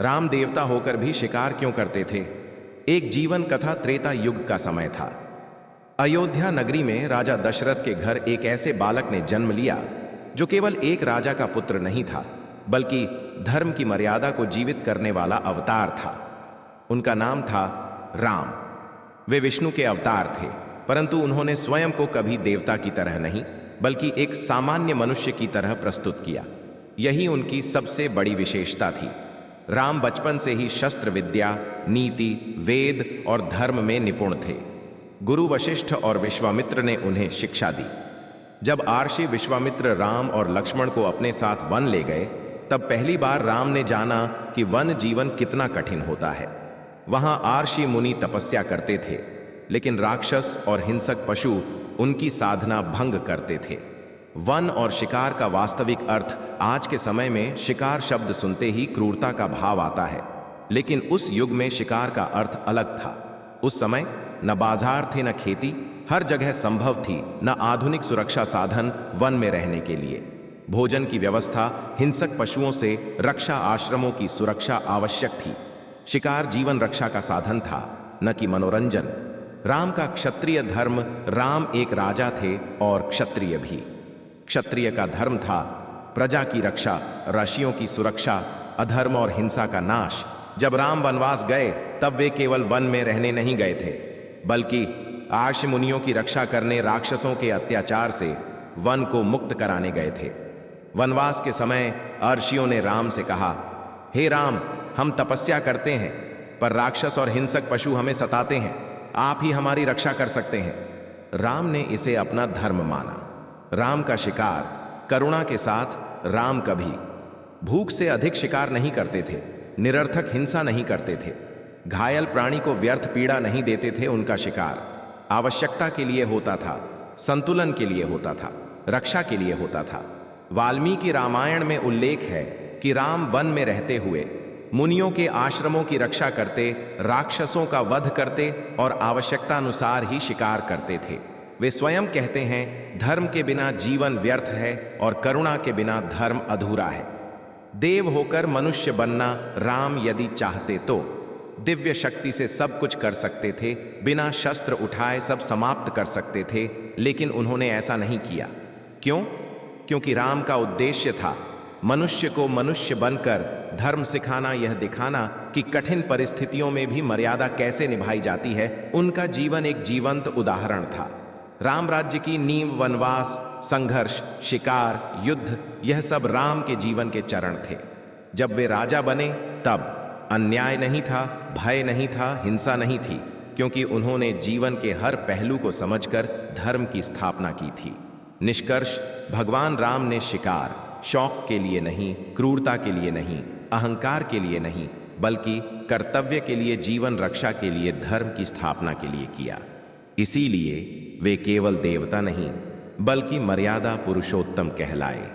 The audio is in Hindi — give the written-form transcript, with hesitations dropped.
राम देवता होकर भी शिकार क्यों करते थे? एक जीवन कथा। त्रेता युग का समय था। अयोध्या नगरी में राजा दशरथ के घर एक ऐसे बालक ने जन्म लिया जो केवल एक राजा का पुत्र नहीं था, बल्कि धर्म की मर्यादा को जीवित करने वाला अवतार था। उनका नाम था राम। वे विष्णु के अवतार थे, परंतु उन्होंने स्वयं को कभी देवता की तरह नहीं, बल्कि एक सामान्य मनुष्य की तरह प्रस्तुत किया। यही उनकी सबसे बड़ी विशेषता थी। राम बचपन से ही शस्त्र विद्या, नीति, वेद और धर्म में निपुण थे। गुरु वशिष्ठ और विश्वामित्र ने उन्हें शिक्षा दी। जब आर्षि विश्वामित्र राम और लक्ष्मण को अपने साथ वन ले गए, तब पहली बार राम ने जाना कि वन जीवन कितना कठिन होता है। वहां आर्षि मुनि तपस्या करते थे, लेकिन राक्षस और हिंसक पशु उनकी साधना भंग करते थे। वन और शिकार का वास्तविक अर्थ आज के समय में शिकार शब्द सुनते ही क्रूरता का भाव आता है, लेकिन उस युग में शिकार का अर्थ अलग था। उस समय न बाजार थे, न खेती, हर जगह संभव थी न आधुनिक सुरक्षा साधन वन में रहने के लिए। भोजन की व्यवस्था, हिंसक पशुओं से रक्षा, आश्रमों की सुरक्षा आवश्यक थी। शिकार जीवन रक्षा का साधन था, न कि मनोरंजन। राम का क्षत्रिय धर्म, राम एक राजा थे और क्षत्रिय भी। क्षत्रिय का धर्म था प्रजा की रक्षा, ऋषियों की सुरक्षा, अधर्म और हिंसा का नाश। जब राम वनवास गए, तब वे केवल वन में रहने नहीं गए थे, बल्कि आर्षि मुनियों की रक्षा करने, राक्षसों के अत्याचार से वन को मुक्त कराने गए थे। वनवास के समय अर्षियों ने राम से कहा, हे राम, हम तपस्या करते हैं, पर राक्षस और हिंसक पशु हमें सताते हैं। आप ही हमारी रक्षा कर सकते हैं। राम ने इसे अपना धर्म माना। राम का शिकार करुणा के साथ। राम कभी भूख से अधिक शिकार नहीं करते थे, निरर्थक हिंसा नहीं करते थे, घायल प्राणी को व्यर्थ पीड़ा नहीं देते थे। उनका शिकार आवश्यकता के लिए होता था, संतुलन के लिए होता था, रक्षा के लिए होता था। वाल्मीकि रामायण में उल्लेख है कि राम वन में रहते हुए मुनियों के आश्रमों की रक्षा करते, राक्षसों का वध करते और आवश्यकता अनुसार ही शिकार करते थे। वे स्वयं कहते हैं, धर्म के बिना जीवन व्यर्थ है और करुणा के बिना धर्म अधूरा है। देव होकर मनुष्य बनना राम यदि चाहते तो दिव्य शक्ति से सब कुछ कर सकते थे, बिना शस्त्र उठाए सब समाप्त कर सकते थे, लेकिन उन्होंने ऐसा नहीं किया। क्यों? क्योंकि राम का उद्देश्य था मनुष्य को मनुष्य बनकर धर्म सिखाना, यह दिखाना कि कठिन परिस्थितियों में भी मर्यादा कैसे निभाई जाती है। उनका जीवन एक जीवंत उदाहरण था। राम राज्य की नींव वनवास, संघर्ष, शिकार, युद्ध, यह सब राम के जीवन के चरण थे। जब वे राजा बने, तब अन्याय नहीं था, भय नहीं था, हिंसा नहीं थी, क्योंकि उन्होंने जीवन के हर पहलू को समझकर धर्म की स्थापना की थी। निष्कर्ष, भगवान राम ने शिकार शौक के लिए नहीं, क्रूरता के लिए नहीं, अहंकार के लिए नहीं, बल्कि कर्तव्य के लिए, जीवन रक्षा के लिए, धर्म की स्थापना के लिए किया। इसीलिए वे केवल देवता नहीं, बल्कि मर्यादा पुरुषोत्तम कहलाए।